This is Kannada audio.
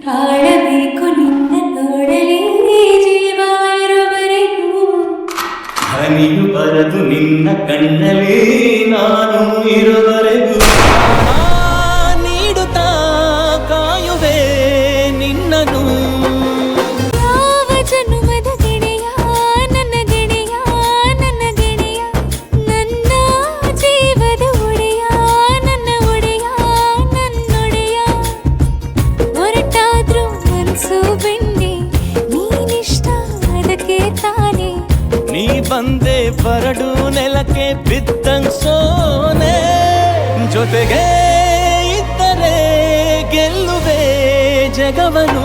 ಆಳಬೇಕು ನಿನ್ನ ತೋಳಲಿ ಜೀವ ಇರುವರೆಗೂ ಹನಿಯು ಬರದು ನಿನ್ನ ಕಣ್ಣಲ್ಲಿ ನಾನು ಇರುವರೆಗೂ ನೀಡುತ್ತಾ ಕಾಯುವೆ ನಿನ್ನನು ಯಾವ ಜನುಮದ ಗೆಳೆಯ ನನ್ನ ಗೆಳೆಯ ನನ್ನ ಗೆಳೆಯ ನನ್ನ ಜೀವದ ಒಡೆಯ ನನ್ನ ಒಡೆಯ ನನ್ನೊಡೆಯ ಹೊರಟಾದ್ರೂ ಮನಸ್ಸು ಬೆಂಡೆ ನೀನಿಷ್ಟ ಅದಕ್ಕೆ ತಾನೇ ನೀ ಬಂದೆ ಬರಡು ನೆಲಕ್ಕೆ ಬಿದ್ದಂಗ್ ಸೋನೆ ಜೊತೆಗೆ ಇದ್ದರೆ ಗೆಲ್ಲುವೆ ಜಗವನು